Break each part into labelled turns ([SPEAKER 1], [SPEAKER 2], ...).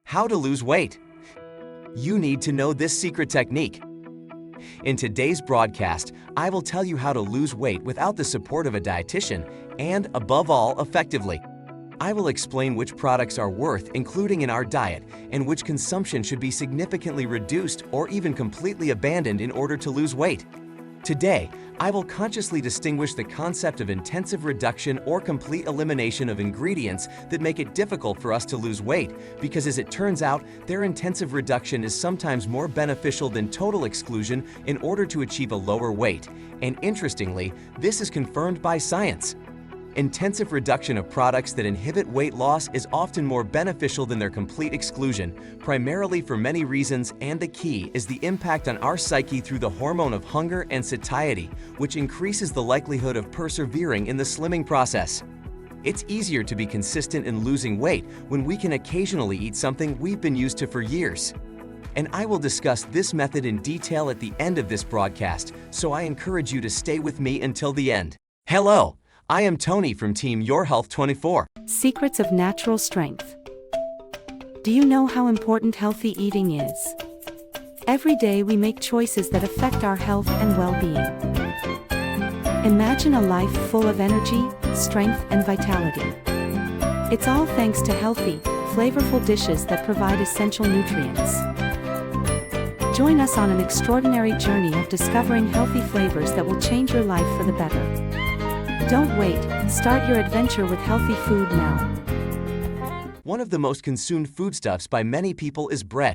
[SPEAKER 1] How to lose weight. You need to know this secret technique. In today's broadcast, I will tell you how to lose weight without the support of a dietitian and, above all, effectively. I will explain which products are worth including in our diet and which consumption should be significantly reduced or even completely abandoned in order to lose weight. Today, I will consciously distinguish the concept of intensive reduction or complete elimination of ingredients that make it difficult for us to lose weight because, as it turns out, their intensive reduction is sometimes more beneficial than total exclusion in order to achieve a lower weight. And interestingly, this is confirmed by science. Intensive reduction of products that inhibit weight loss is often more beneficial than their complete exclusion, primarily for many reasons, and the key is the impact on our psyche through the hormone of hunger and satiety, which increases the likelihood of persevering in the slimming process. It's easier to be consistent in losing weight when we can occasionally eat something we've been used to for years. And I will discuss this method in detail at the end of this broadcast, so I encourage you to stay with me until the end. Hello! I am Tony from Team Your Health 24.
[SPEAKER 2] Secrets of natural strength. Do you know how important healthy eating is? Every day we make choices that affect our health and well-being. Imagine a life full of energy, strength, and vitality. It's all thanks to healthy, flavorful dishes that provide essential nutrients. Join us on an extraordinary journey of discovering healthy flavors that will change your life for the better. Don't wait, start your adventure with healthy food now.
[SPEAKER 1] One of the most consumed foodstuffs by many people is bread.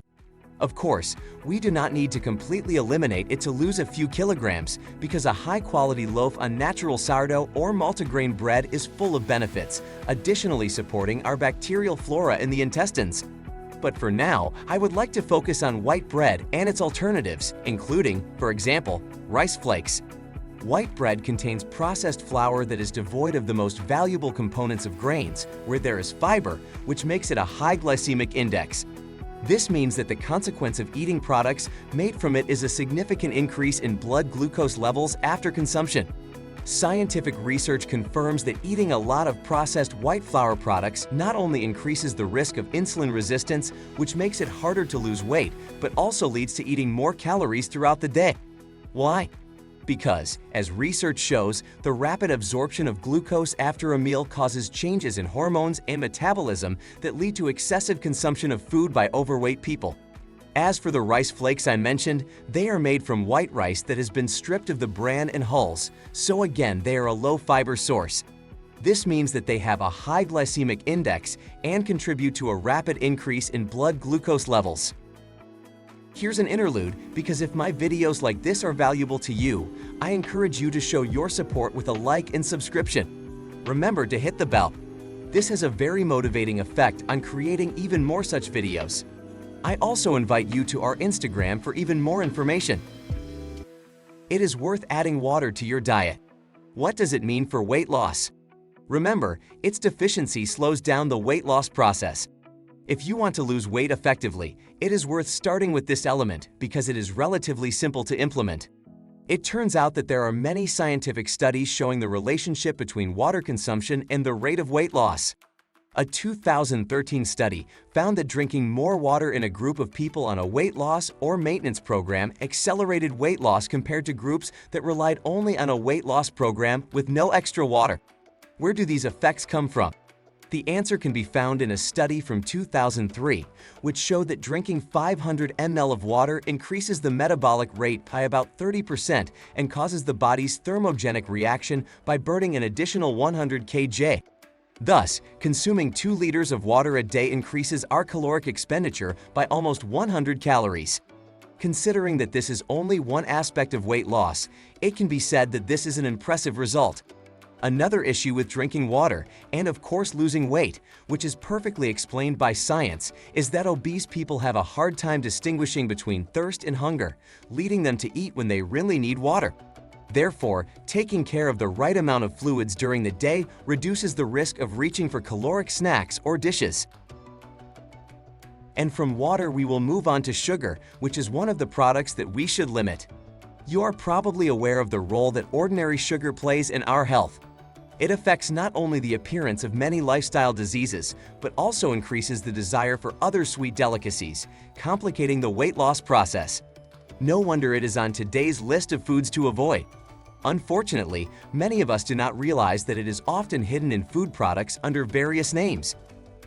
[SPEAKER 1] Of course, we do not need to completely eliminate it to lose a few kilograms because a high-quality loaf on natural sourdough or multigrain bread is full of benefits, additionally supporting our bacterial flora in the intestines. But for now, I would like to focus on white bread and its alternatives, including, for example, rice flakes. White bread contains processed flour that is devoid of the most valuable components of grains, where there is fiber, which makes it a high glycemic index. This means that the consequence of eating products made from it is a significant increase in blood glucose levels after consumption. Scientific research confirms that eating a lot of processed white flour products not only increases the risk of insulin resistance, which makes it harder to lose weight, but also leads to eating more calories throughout the day. Why? Because, as research shows, the rapid absorption of glucose after a meal causes changes in hormones and metabolism that lead to excessive consumption of food by overweight people. As for the rice flakes I mentioned, they are made from white rice that has been stripped of the bran and hulls, so again they are a low-fiber source. This means that they have a high glycemic index and contribute to a rapid increase in blood glucose levels. Here's an interlude, because if my videos like this are valuable to you, I encourage you to show your support with a like and subscription. Remember to hit the bell. This has a very motivating effect on creating even more such videos. I also invite you to our Instagram for even more information. It is worth adding water to your diet. What does it mean for weight loss? Remember, its deficiency slows down the weight loss process. If you want to lose weight effectively, it is worth starting with this element because it is relatively simple to implement. It turns out that there are many scientific studies showing the relationship between water consumption and the rate of weight loss. A 2013 study found that drinking more water in a group of people on a weight loss or maintenance program accelerated weight loss compared to groups that relied only on a weight loss program with no extra water. Where do these effects come from? The answer can be found in a study from 2003, which showed that drinking 500 ml of water increases the metabolic rate by about 30% and causes the body's thermogenic reaction by burning an additional 100 kJ. Thus, consuming 2 liters of water a day increases our caloric expenditure by almost 100 calories. Considering that this is only one aspect of weight loss, it can be said that this is an impressive result. Another issue with drinking water, and of course losing weight, which is perfectly explained by science, is that obese people have a hard time distinguishing between thirst and hunger, leading them to eat when they really need water. Therefore, taking care of the right amount of fluids during the day reduces the risk of reaching for caloric snacks or dishes. And from water we will move on to sugar, which is one of the products that we should limit. You are probably aware of the role that ordinary sugar plays in our health. It affects not only the appearance of many lifestyle diseases, but also increases the desire for other sweet delicacies, complicating the weight loss process. No wonder it is on today's list of foods to avoid. Unfortunately, many of us do not realize that it is often hidden in food products under various names.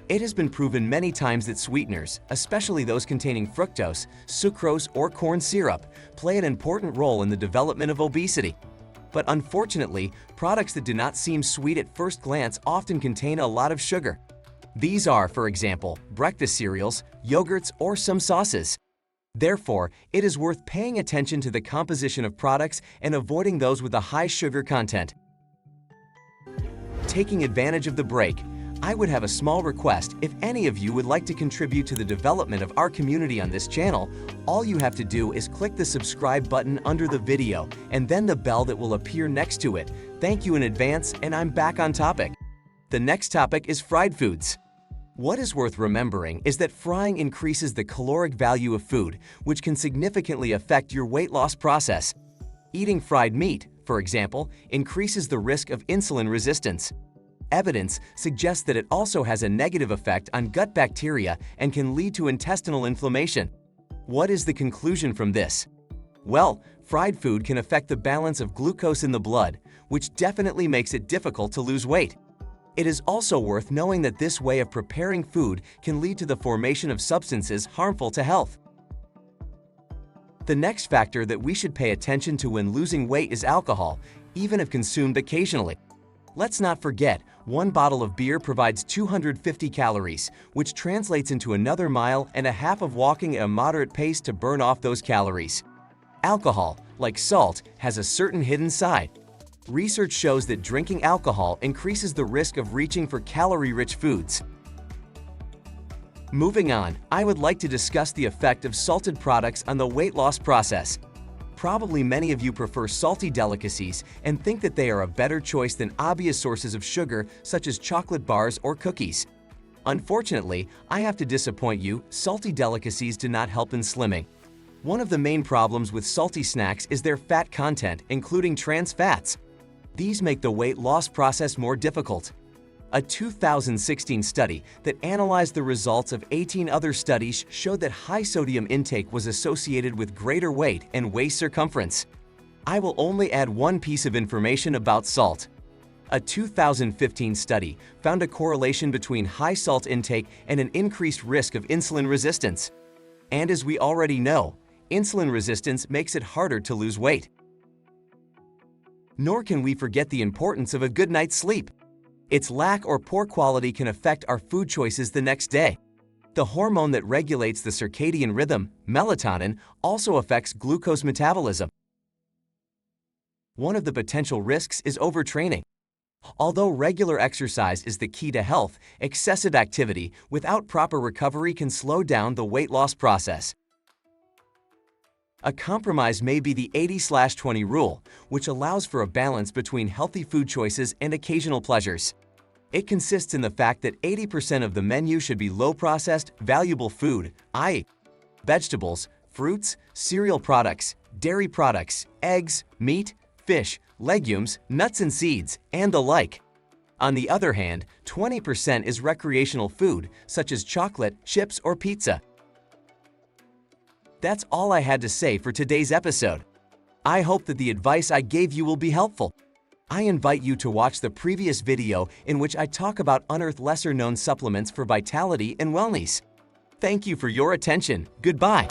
[SPEAKER 1] It has been proven many times that sweeteners, especially those containing fructose, sucrose, or corn syrup, play an important role in the development of obesity. But unfortunately, products that do not seem sweet at first glance often contain a lot of sugar. These are, for example, breakfast cereals, yogurts, or some sauces. Therefore, it is worth paying attention to the composition of products and avoiding those with a high sugar content. Taking advantage of the break, I would have a small request. If any of you would like to contribute to the development of our community on this channel, all you have to do is click the subscribe button under the video and then the bell that will appear next to it. Thank you in advance, and I'm back on topic. The next topic is fried foods. What is worth remembering is that frying increases the caloric value of food, which can significantly affect your weight loss process. Eating fried meat, for example, increases the risk of insulin resistance. Evidence suggests that it also has a negative effect on gut bacteria and can lead to intestinal inflammation. What is the conclusion from this? Well, fried food can affect the balance of glucose in the blood, which definitely makes it difficult to lose weight. It is also worth knowing that this way of preparing food can lead to the formation of substances harmful to health. The next factor that we should pay attention to when losing weight is alcohol, even if consumed occasionally. Let's not forget, one bottle of beer provides 250 calories, which translates into another mile and a half of walking at a moderate pace to burn off those calories. Alcohol, like salt, has a certain hidden side. Research shows that drinking alcohol increases the risk of reaching for calorie-rich foods. Moving on, I would like to discuss the effect of salted products on the weight loss process. Probably many of you prefer salty delicacies and think that they are a better choice than obvious sources of sugar such as chocolate bars or cookies. Unfortunately, I have to disappoint you, salty delicacies do not help in slimming. One of the main problems with salty snacks is their fat content, including trans fats. These make the weight loss process more difficult. A 2016 study that analyzed the results of 18 other studies showed that high sodium intake was associated with greater weight and waist circumference. I will only add one piece of information about salt. A 2015 study found a correlation between high salt intake and an increased risk of insulin resistance. And as we already know, insulin resistance makes it harder to lose weight. Nor can we forget the importance of a good night's sleep. Its lack or poor quality can affect our food choices the next day. The hormone that regulates the circadian rhythm, melatonin, also affects glucose metabolism. One of the potential risks is overtraining. Although regular exercise is the key to health, excessive activity without proper recovery can slow down the weight loss process. A compromise may be the 80/20 rule, which allows for a balance between healthy food choices and occasional pleasures. It consists in the fact that 80% of the menu should be low-processed, valuable food, i.e., vegetables, fruits, cereal products, dairy products, eggs, meat, fish, legumes, nuts and seeds, and the like. On the other hand, 20% is recreational food, such as chocolate, chips, or pizza. That's all I had to say for today's episode. I hope that the advice I gave you will be helpful. I invite you to watch the previous video in which I talk about unearthed lesser-known supplements for vitality and wellness. Thank you for your attention. Goodbye.